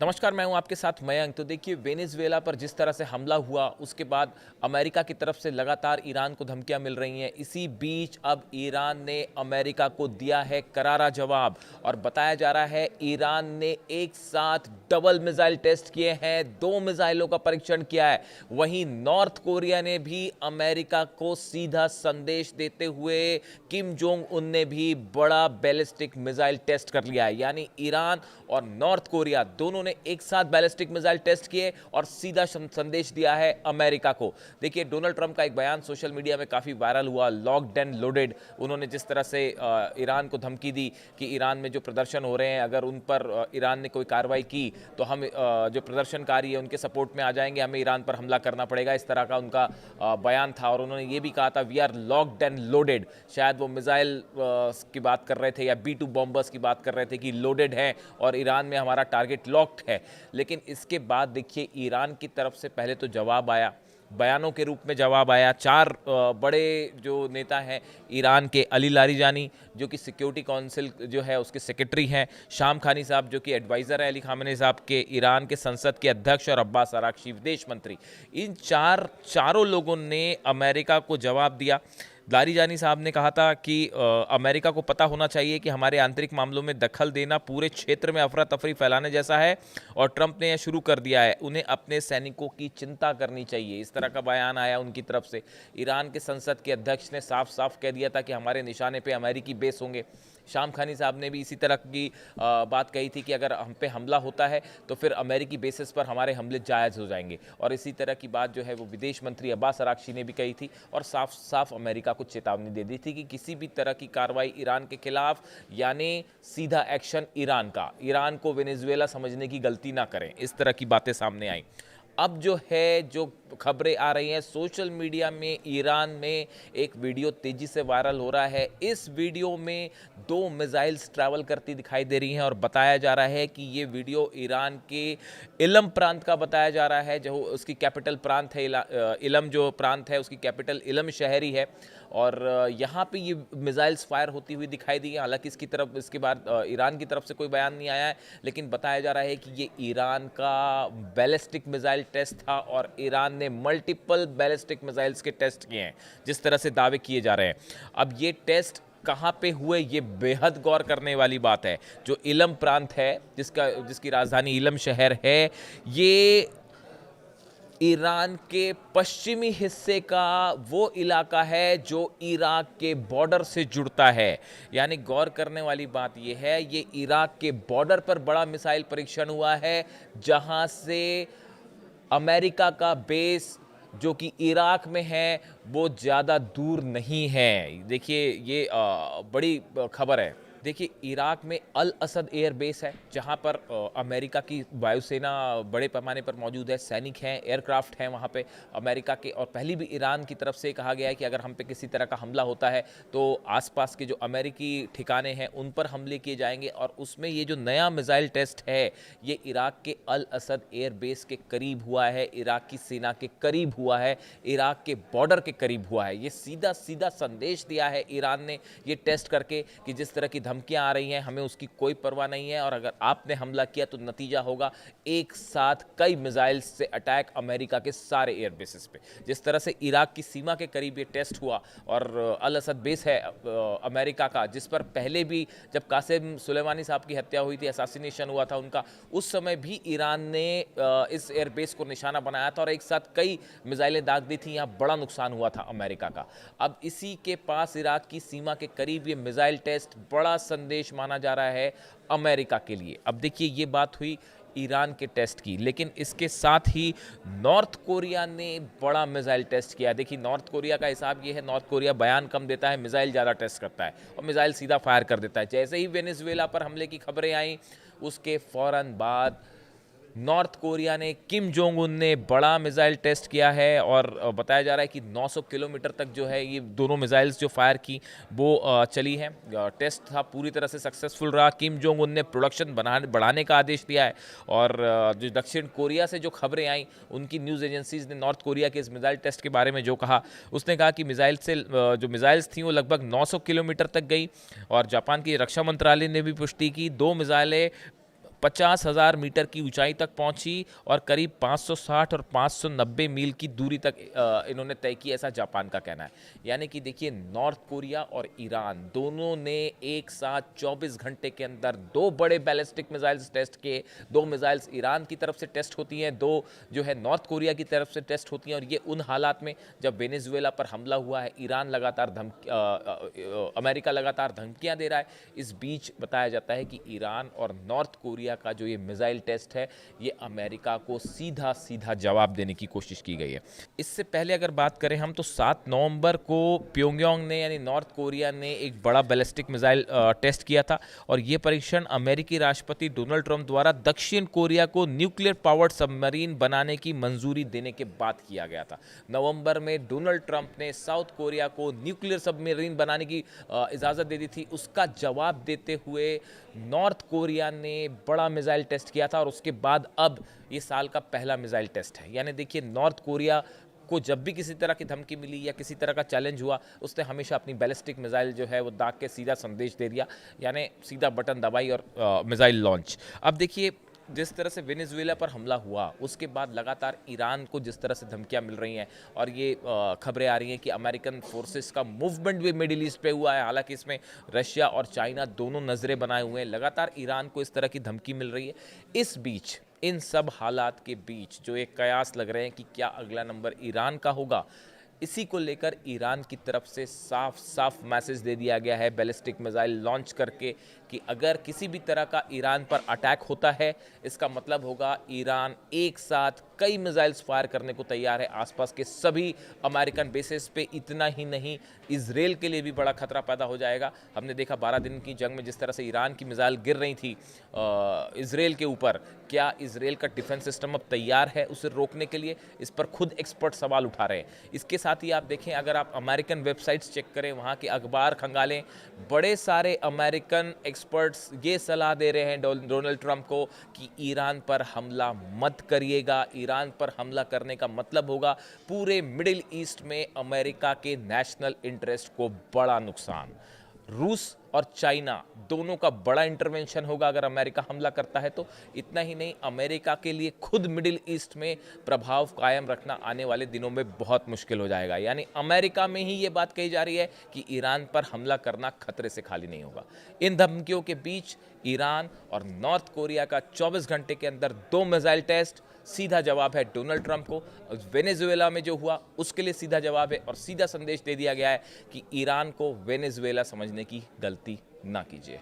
नमस्कार, मैं हूं आपके साथ मयंक। तो देखिए, वेनेजुएला पर जिस तरह से हमला हुआ उसके बाद अमेरिका की तरफ से लगातार ईरान को धमकियां मिल रही हैं। इसी बीच अब ईरान ने अमेरिका को दिया है करारा जवाब और बताया जा रहा है ईरान ने एक साथ डबल मिसाइल टेस्ट किए हैं, 2 मिसाइलों का परीक्षण किया है। वहीं नॉर्थ कोरिया ने भी अमेरिका को सीधा संदेश देते हुए किम जोंग उन ने भी बड़ा बैलिस्टिक मिसाइल टेस्ट कर लिया है। यानी ईरान और नॉर्थ कोरिया दोनों ने एक साथ बैलिस्टिक मिसाइल टेस्ट किए और सीधा संदेश दिया है अमेरिका को। देखिए, डोनाल्ड ट्रंप का एक बयान सोशल मीडिया में काफी वायरल हुआ, लॉक्ड एंड लोडेड। उन्होंने जिस तरह से ईरान को धमकी दी कि ईरान में जो प्रदर्शन हो रहे हैं, अगर उन पर ईरान ने कोई कार्रवाई की तो हम जो प्रदर्शनकारी है उनके सपोर्ट में आ जाएंगे, हमें ईरान पर हमला करना पड़ेगा। इस तरह का उनका बयान था और उन्होंने ये भी कहा था we are locked and loaded. शायद वो मिसाइल की बात कर रहे थे या B-2 बॉम्बर्स की बात कर रहे थे कि लोडेड है और ईरान में हमारा टारगेट लॉक्ड है। लेकिन इसके बाद देखिए, ईरान की तरफ से पहले तो जवाब आया, बयानों के रूप में जवाब आया। 4 बड़े जो नेता हैं ईरान के, अली लारिजानी जो कि सिक्योरिटी काउंसिल जो है उसके सेक्रेटरी हैं, शाम खानी साहब जो कि एडवाइज़र है अली खामेनी साहब के, ईरान के संसद के अध्यक्ष, और अब्बास अरागची विदेश मंत्री। इन चारों लोगों ने अमेरिका को जवाब दिया। लारिजानी साहब ने कहा था कि अमेरिका को पता होना चाहिए कि हमारे आंतरिक मामलों में दखल देना पूरे क्षेत्र में अफरा तफरी फैलाने जैसा है और ट्रंप ने यह शुरू कर दिया है। उन्हें अपने सैनिकों की चिंता करनी चाहिए। इस तरह का बयान आया उनकी तरफ से। ईरान के संसद के अध्यक्ष ने साफ साफ कह दिया था कि हमारे निशाने पे अमेरिकी बेस होंगे। शाम खानी साहब ने भी इसी तरह की बात कही थी कि अगर हम पे हमला होता है तो फिर अमेरिकी बेसिस पर हमारे हमले जायज़ हो जाएंगे। और इसी तरह की बात जो है वो विदेश मंत्री अब्बास अरागची ने भी कही थी और साफ साफ अमेरिका को चेतावनी दे दी थी कि किसी भी तरह की कार्रवाई ईरान के खिलाफ, यानी सीधा एक्शन ईरान का, ईरान को वेनेजुएला समझने की गलती ना करें। इस तरह की बातें सामने आई। अब जो है, जो खबरें आ रही हैं सोशल मीडिया में, ईरान में एक वीडियो तेजी से वायरल हो रहा है। इस वीडियो में 2 मिसाइल्स ट्रैवल करती दिखाई दे रही हैं और बताया जा रहा है कि ये वीडियो ईरान के इलम प्रांत का बताया जा रहा है, जो उसकी कैपिटल प्रांत है। इलम जो प्रांत है उसकी कैपिटल इलम शहरी है और यहाँ पे ये मिसाइल्स फायर होती हुई दिखाई दी है। हालांकि इसके बाद ईरान की तरफ से कोई बयान नहीं आया है, लेकिन बताया जा रहा है कि ये ईरान का बैलिस्टिक मिसाइल टेस्ट था और ईरान ने मल्टीपल बैलिस्टिक मिसाइल्स के टेस्ट किए हैं, जिस तरह से दावे किए जा रहे हैं। अब ये टेस्ट कहाँ पे हुए, ये बेहद गौर करने वाली बात है। जो इलम प्रांत है, जिसकी राजधानी इलम शहर है, ये ईरान के पश्चिमी हिस्से का वो इलाका है जो इराक के बॉर्डर से जुड़ता है। यानी गौर करने वाली बात यह है, ये इराक के बॉर्डर पर बड़ा मिसाइल परीक्षण हुआ है, जहां से अमेरिका का बेस जो कि इराक में है वो ज़्यादा दूर नहीं है। देखिए, ये बड़ी खबर है। देखिए, इराक में अल असद एयर बेस है, जहां पर अमेरिका की वायुसेना बड़े पैमाने पर मौजूद है, सैनिक हैं, एयरक्राफ्ट हैं वहां पे अमेरिका के। और पहले भी ईरान की तरफ से कहा गया है कि अगर हम पे किसी तरह का हमला होता है तो आसपास के जो अमेरिकी ठिकाने हैं उन पर हमले किए जाएंगे। और उसमें ये जो नया मिसाइल टेस्ट है, ये इराक के अल असद एयर बेस के करीब हुआ है, इराक की सेना के करीब हुआ है, इराक के बॉर्डर के करीब हुआ है। ये सीधा सीधा संदेश दिया है ईरान ने ये टेस्ट करके कि जिस तरह की धमकियां आ रही हैं हमें उसकी कोई परवाह नहीं है, और अगर आपने हमला किया तो नतीजा होगा एक साथ कई मिसाइल्स से अटैक अमेरिका के सारे एयर बेसिस पे। जिस तरह से इराक की सीमा के करीब ये टेस्ट हुआ, और अल असद बेस है अमेरिका का, जिस पर पहले भी जब कासिम सुलेमानी साहब की हत्या हुई थी, असैसिनेशन हुआ था उनका, उस समय भी ईरान ने इस एयर बेस को निशाना बनाया था और एक साथ कई मिसाइलें दाग दी थी। यहाँ बड़ा नुकसान हुआ था अमेरिका का। अब इसी के पास इराक की सीमा के करीब ये मिसाइल टेस्ट बड़ा संदेश माना जा रहा है अमेरिका के लिए। अब देखिए, ये बात हुई ईरान के टेस्ट की, लेकिन इसके साथ ही नॉर्थ कोरिया ने बड़ा मिसाइल टेस्ट किया। देखिए, नॉर्थ कोरिया का हिसाब ये है, नॉर्थ कोरिया बयान कम देता है, मिसाइल ज़्यादा टेस्ट करता है और मिसाइल सीधा फायर कर देता है। जैसे ही वेनेजुएला पर हमले की खबरें आई, उसके फौरन बाद नॉर्थ कोरिया ने, किम जोंग उन ने बड़ा मिसाइल टेस्ट किया है और बताया जा रहा है कि 900 किलोमीटर तक जो है ये दोनों मिसाइल्स जो फायर की वो चली हैं। टेस्ट था, पूरी तरह से सक्सेसफुल रहा। किम जोंग उन ने प्रोडक्शन बढ़ाने का आदेश दिया है। और जो दक्षिण कोरिया से जो खबरें आई, उनकी न्यूज़ एजेंसीज ने नॉर्थ कोरिया के इस मिसाइल टेस्ट के बारे में जो कहा, उसने कहा कि मिसाइल से जो मिसाइल्स थी वो लगभग 900 किलोमीटर तक गई। और जापान की रक्षा मंत्रालय ने भी पुष्टि की, 2 मिसाइलें 50,000 मीटर की ऊंचाई तक पहुंची और करीब 560 और 590 मील की दूरी तक इन्होंने तय की, ऐसा जापान का कहना है। यानी कि देखिए, नॉर्थ कोरिया और ईरान दोनों ने एक साथ 24 घंटे के अंदर दो बड़े बैलिस्टिक मिसाइल्स टेस्ट किए। दो मिसाइल्स ईरान की तरफ से टेस्ट होती हैं, दो जो है नॉर्थ कोरिया की तरफ से टेस्ट होती हैं, और ये उन हालात में जब वेनेजुएला पर हमला हुआ है। ईरान लगातार अमेरिका लगातार धमकियां दे रहा है। इस बीच बताया जाता है कि ईरान और नॉर्थ कोरिया का जो ये मिसाइल टेस्ट है, ये अमेरिका को सीधा सीधा जवाब देने की कोशिश की गई है। इससे पहले अगर बात करें हम, तो 7 नवंबर को प्योंगयांग ने यानी नॉर्थ कोरिया ने एक बड़ा बैलिस्टिक मिसाइल टेस्ट किया था, और ये परीक्षण अमेरिकी राष्ट्रपति डोनाल्ड ट्रंप द्वारा दक्षिण कोरिया को न्यूक्लियर पावर्ड सबमरीन बनाने की मंजूरी देने के बाद किया गया था। नवंबर में डोनाल्ड ट्रंप ने साउथ कोरिया को न्यूक्लियर सबमरीन बनाने की इजाज़त दे दी थी। उसका जवाब देते हुए नॉर्थ कोरिया ने बड़ा मिसाइल टेस्ट किया था, और उसके बाद अब ये साल का पहला मिसाइल टेस्ट है। यानी देखिए, नॉर्थ कोरिया को जब भी किसी तरह की धमकी मिली या किसी तरह का चैलेंज हुआ, उसने हमेशा अपनी बैलिस्टिक मिसाइल जो है वो दाग के सीधा संदेश दे दिया, यानी सीधा बटन दबाई और मिसाइल लॉन्च। अब देखिए, जिस तरह से वेनेजुएला पर हमला हुआ, उसके बाद लगातार ईरान को जिस तरह से धमकियां मिल रही हैं, और ये खबरें आ रही हैं कि अमेरिकन फोर्सेस का मूवमेंट भी मिडिल ईस्ट पे हुआ है। हालांकि इसमें रशिया और चाइना दोनों नज़रें बनाए हुए हैं। लगातार ईरान को इस तरह की धमकी मिल रही है। इस बीच, इन सब हालात के बीच जो एक कयास लग रहे हैं कि क्या अगला नंबर ईरान का होगा, इसी को लेकर ईरान की तरफ से साफ साफ मैसेज दे दिया गया है बैलिस्टिक मिसाइल लॉन्च करके कि अगर किसी भी तरह का ईरान पर अटैक होता है, इसका मतलब होगा ईरान एक साथ कई मिसाइल्स फायर करने को तैयार है आसपास के सभी अमेरिकन बेसेस पे। इतना ही नहीं, इजराइल के लिए भी बड़ा खतरा पैदा हो जाएगा। हमने देखा 12 दिन की जंग में जिस तरह से ईरान की मिसाइल गिर रही थी इजराइल के ऊपर, क्या इजराइल का डिफेंस सिस्टम अब तैयार है उसे रोकने के लिए? इस पर खुद एक्सपर्ट सवाल उठा रहे हैं। इसके साथ ही आप देखें, अगर आप अमेरिकन वेबसाइट्स चेक करें, वहाँ के अखबार खंगालें, बड़े सारे अमेरिकन एक्सपर्ट्स ये सलाह दे रहे हैं डोनाल्ड ट्रंप को कि ईरान पर हमला मत करिएगा। ईरान पर हमला करने का मतलब होगा पूरे मिडिल ईस्ट में अमेरिका के नेशनल इंटरेस्ट को बड़ा नुकसान। रूस और चाइना दोनों का बड़ा इंटरवेंशन होगा अगर अमेरिका हमला करता है तो। इतना ही नहीं, अमेरिका के लिए खुद मिडिल ईस्ट में प्रभाव कायम रखना आने वाले दिनों में बहुत मुश्किल हो जाएगा। यानी अमेरिका में ही ये बात कही जा रही है कि ईरान पर हमला करना खतरे से खाली नहीं होगा। इन धमकियों के बीच ईरान और नॉर्थ कोरिया का 24 घंटे के अंदर 2 मिसाइल टेस्ट, सीधा जवाब है डोनाल्ड ट्रंप को। वेनेजुएला में जो हुआ उसके लिए सीधा जवाब है, और सीधा संदेश दे दिया गया है कि ईरान को वेनेजुएला समझने की गलती ना कीजिए।